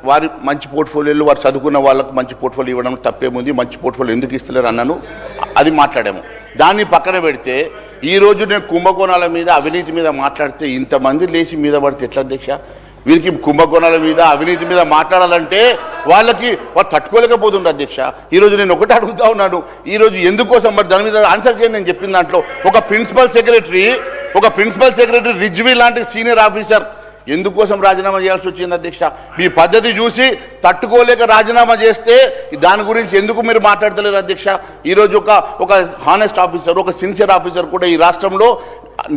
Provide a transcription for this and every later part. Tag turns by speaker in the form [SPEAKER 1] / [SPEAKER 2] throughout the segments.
[SPEAKER 1] వారి మంచి పోర్ట్ఫోలియోలు వారు చదువుకున్న వాళ్ళకు మంచి పోర్ట్ఫోలియో ఇవ్వడం తప్పేముంది, మంచి పోర్ట్ఫోలియో ఎందుకు ఇస్తలేరు అన్నాను, అది మాట్లాడాము. దాన్ని పక్కన పెడితే ఈరోజు నేను కుంభకోణాల మీద అవినీతి మీద మాట్లాడితే ఇంతమంది లేచి మీద పడితే ఎట్లా అధ్యక్ష? వీరికి కుంభకోణాల మీద అవినీతి మీద మాట్లాడాలంటే వాళ్ళు తట్టుకోలేకపోతుండ్రు అధ్యక్ష. ఈరోజు నేను ఒకటి అడుగుతా ఉన్నాను, ఈరోజు ఎందుకోసం మరి దాని మీద ఆన్సర్ చేయండి. నేను చెప్పిన దాంట్లో ఒక ప్రిన్సిపల్ సెక్రటరీ రిజ్వీ లాంటి సీనియర్ ఆఫీసర్ ఎందుకోసం రాజీనామా చేయాల్సి వచ్చింది అధ్యక్ష? మీ పద్ధతి చూసి తట్టుకోలేక రాజీనామా చేస్తే దాని గురించి ఎందుకు మీరు మాట్లాడతలేరు అధ్యక్ష? ఈరోజు ఒక హానెస్ట్ ఆఫీసర్, ఒక సిన్సియర్ ఆఫీసర్ కూడా ఈ రాష్ట్రంలో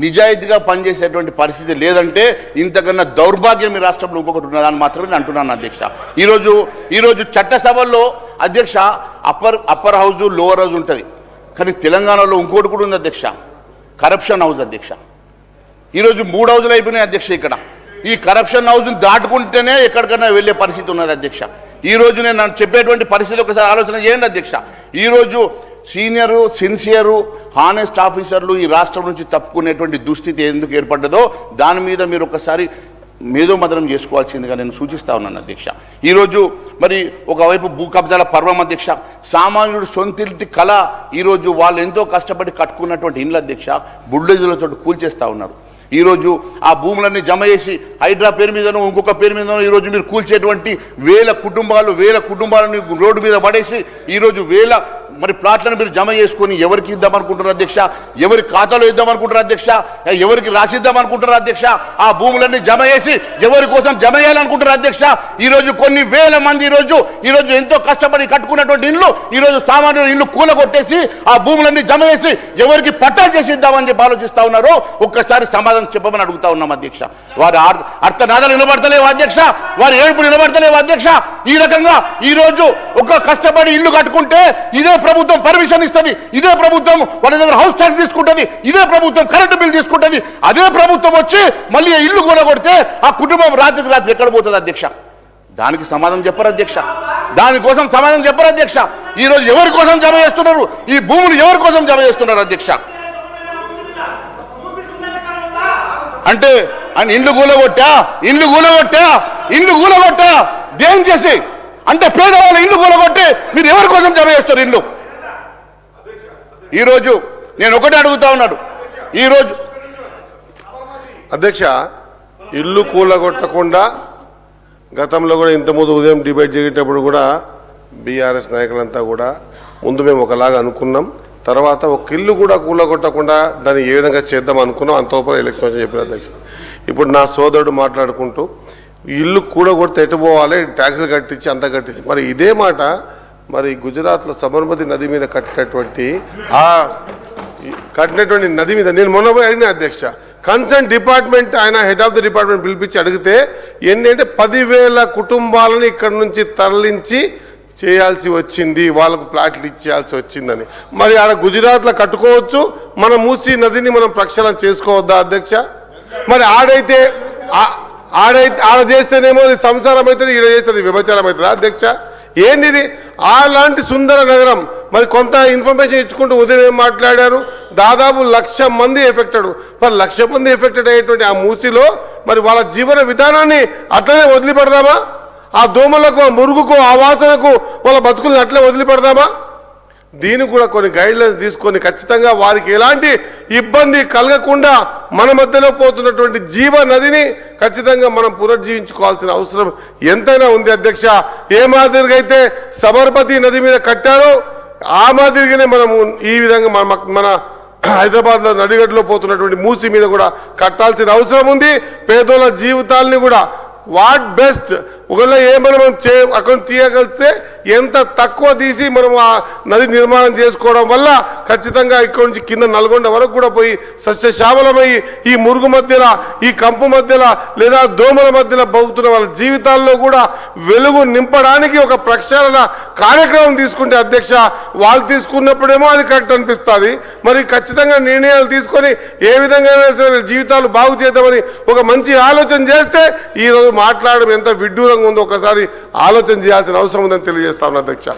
[SPEAKER 1] నిజాయితీగా పనిచేసేటువంటి పరిస్థితి లేదంటే ఇంతకన్నా దౌర్భాగ్యం ఈ రాష్ట్రంలో ఇంకొకటి ఉన్నదని మాత్రమే నేను అంటున్నాను అధ్యక్ష. ఈరోజు చట్టసభల్లో అధ్యక్ష అప్పర్ హౌస్ లోవర్ హౌస్ ఉంటుంది, కానీ తెలంగాణలో ఇంకోటి కూడా ఉంది అధ్యక్ష, కరప్షన్ హౌస్ అధ్యక్ష. ఈరోజు 3 హౌజులు అయిపోయినాయి అధ్యక్ష. ఇక్కడ ఈ కరప్షన్ హౌస్ని దాటుకుంటేనే ఎక్కడికైనా వెళ్ళే పరిస్థితి ఉన్నది అధ్యక్ష. ఈరోజు నేను చెప్పేటువంటి పరిస్థితి ఒకసారి ఆలోచన చేయండి అధ్యక్ష. ఈరోజు సీనియరు, సిన్సియరు, హానెస్ట్ ఆఫీసర్లు ఈ రాష్ట్రం నుంచి తప్పుకునేటువంటి దుస్థితి ఎందుకు ఏర్పడ్డదో దాని మీద మీరు ఒకసారి మేధోమథనం చేసుకోవాల్సిందిగా నేను సూచిస్తా ఉన్నాను అధ్యక్ష. ఈరోజు మరి ఒకవైపు భూ కబ్జాల పర్వం అధ్యక్ష, సామాన్యుడు సొంతింటి కళ ఈరోజు వాళ్ళు ఎంతో కష్టపడి కట్టుకున్నటువంటి ఇండ్ల అధ్యక్ష బుల్డోజర్లతో కూల్చేస్తూ ఉన్నారు. ఈరోజు ఆ భూములన్నీ జమ చేసి హైడ్రా పేరు మీదనో ఇంకొక పేరు మీదనో ఈరోజు మీరు కూల్చేటువంటి వేల కుటుంబాలను రోడ్డు మీద పడేసి ఈరోజు మరి ప్లాట్లను మీరు జమ చేసుకొని ఎవరికి ఇద్దామనుకుంటున్నారు అధ్యక్ష? ఎవరి ఖాతాలో ఇద్దామనుకుంటున్నారు అధ్యక్ష? ఎవరికి రాసిద్దామనుకుంటున్నారు అధ్యక్ష? ఆ భూములన్నీ జమ చేసి ఎవరి కోసం జమ చేయాలనుకుంటున్నారు అధ్యక్ష? ఈరోజు కొన్ని వేల మంది ఈరోజు ఎంతో కష్టపడి కట్టుకున్నటువంటి ఇండ్లు ఈరోజు సామాన్యుల ఇండ్లు కూలగొట్టేసి ఆ భూములన్నీ జమ చేసి ఎవరికి పట్టాలు చేసి ఇద్దామని చెప్పి ఆలోచిస్తా ఉన్నారు. ఒక్కసారి సమాధానం చెప్పమని అడుగుతా ఉన్నాం అధ్యక్ష. వారి అర్థనాదాలు నిలబడతలేవు అధ్యక్ష, వారి ఏడుపు నిలబడతలేవు అధ్యక్ష. ఈ రకంగా ఈరోజు ఒక కష్టపడి ఇల్లు కట్టుకుంటే ఇదే ప్రభుత్వం పర్మిషన్ ఇస్తుంది, ఇదే ప్రభుత్వం వాళ్ళ దగ్గర హౌస్ ట్యాక్స్ తీసుకుంటుంది, ఇదే ప్రభుత్వం కరెంటు బిల్ తీసుకుంటుంది. అదే ప్రభుత్వం వచ్చి మళ్ళీ ఇల్లు కూలగొడితే ఆ కుటుంబం రాత్రికి రాత్రి ఎక్కడ పోతుంది అధ్యక్ష? దానికి సమాధానం చెప్పరు అధ్యక్ష, దానికోసం సమాధానం చెప్పరు అధ్యక్ష. ఈరోజు ఎవరి కోసం జమ చేస్తున్నారు? ఈ భూములు ఎవరి కోసం జమ చేస్తున్నారు అధ్యక్ష? అంటే ఆయన ఇండ్లు కూలగొట్టా దేం చేసి అంటే పేదవాళ్ళ ఇండ్లు కూలగొట్టి మీరు ఎవరి కోసం జమ చేస్తారు ఇండ్లు? ఈరోజు నేను ఒకటే అడుగుతా ఉన్నాడు. ఈరోజు
[SPEAKER 2] అధ్యక్ష ఇల్లు కూలగొట్టకుండా గతంలో కూడా ఇంతకుముందు ఉదయం డిబేట్ జరిగేటప్పుడు కూడా బీఆర్ఎస్ నాయకులంతా కూడా ముందు మేము ఒకలాగా అనుకున్నాం, తర్వాత ఒక ఇల్లు కూడా కూలగొట్టకుండా దాన్ని ఏ విధంగా చేద్దాం అనుకున్నాం. అంతోపర ఎలక్షన్ వచ్చి చెప్పిన అధ్యక్ష. ఇప్పుడు నా సోదరుడు మాట్లాడుకుంటూ ఇల్లు కూలగొడితే ఎటు పోవాలి, ట్యాక్సులు కట్టించి అంతా కట్టించి, మరి ఇదే మాట మరి గుజరాత్లో సబర్మతి నది మీద కట్టినటువంటి నది మీద నేను మొన్న పోయి అడిగిన అధ్యక్ష, కన్సర్న్ డిపార్ట్మెంట్ ఆయన హెడ్ ఆఫ్ ది డిపార్ట్మెంట్ పిలిపించి అడిగితే ఏంటంటే 10,000 కుటుంబాలను ఇక్కడ నుంచి తరలించి చేయాల్సి వచ్చింది, వాళ్ళకు ప్లాట్లు ఇచ్చేయాల్సి వచ్చిందని. మరి ఆడ గుజరాత్లో కట్టుకోవచ్చు, మన మూసీ నదిని మనం ప్రక్షాళన చేసుకోవద్దా అధ్యక్ష? మరి ఆడ చేస్తేనేమో సంసారం అవుతుంది, ఈడ చేస్తుంది విభచారం అవుతుందా అధ్యక్ష? ఏంది అలాంటి సుందర నగరం? మరి కొంత ఇన్ఫర్మేషన్ ఇచ్చుకుంటూ ఉదయం ఏం మాట్లాడారు, దాదాపు 1,00,000 మంది ఎఫెక్టెడ్. మరి 1,00,000 మంది ఎఫెక్టెడ్ అయ్యేటువంటి ఆ మూసీలో మరి వాళ్ళ జీవన విధానాన్ని అట్లనే వదిలిపెడదామా? ఆ దోమలకు, ఆ మురుగుకు, ఆ వాసనకు వాళ్ళ బతుకులను అట్లే వదిలిపెడదామా? దీనికి కూడా కొన్ని గైడ్లైన్స్ తీసుకొని ఖచ్చితంగా వారికి ఎలాంటి ఇబ్బంది కలగకుండా మన మధ్యలో పోతున్నటువంటి జీవ నదిని ఖచ్చితంగా మనం పునర్జీవించుకోవాల్సిన అవసరం ఎంతైనా ఉంది అధ్యక్ష. ఏ మాదిరిగా అయితే సబర్మతి నది మీద కట్టారో ఆ మాదిరిగానే మనము ఈ విధంగా మన హైదరాబాద్లో నడిగడ్డలో పోతున్నటువంటి మూసి మీద కూడా కట్టాల్సిన అవసరం ఉంది. పేదోళ్ళ జీవితాలని కూడా వాట్ బెస్ట్ ఒకవేళ ఏమైనా అక్కడ తీయగలిగితే ఎంత తక్కువ తీసి మనం ఆ నది నిర్మాణం చేసుకోవడం వల్ల ఖచ్చితంగా ఇక్కడ నుంచి కింద నల్గొండ వరకు కూడా పోయి సస్యశ్యామలమయ్యి ఈ మురుగు మధ్యలో, ఈ కంపు మధ్యలో లేదా దోమల మధ్యలో బతుకుతున్న వాళ్ళ జీవితాల్లో కూడా వెలుగు నింపడానికి ఒక ప్రక్షాళన కార్యక్రమం తీసుకుంటే అధ్యక్ష, వాళ్ళు తీసుకున్నప్పుడేమో అది కరెక్ట్ అనిపిస్తుంది. మరి ఖచ్చితంగా నిర్ణయాలు తీసుకొని ఏ విధంగా సరే జీవితాలు బాగు చేద్దామని ఒక మంచి ఆలోచన చేస్తే ఈరోజు మాట్లాడడం ఎంత విడ్డూరంగా ఉందో ఒకసారి ఆలోచన చేయాల్సిన అవసరం ఉందని తెలియజేస్తా ఉన్నా అధ్యక్ష.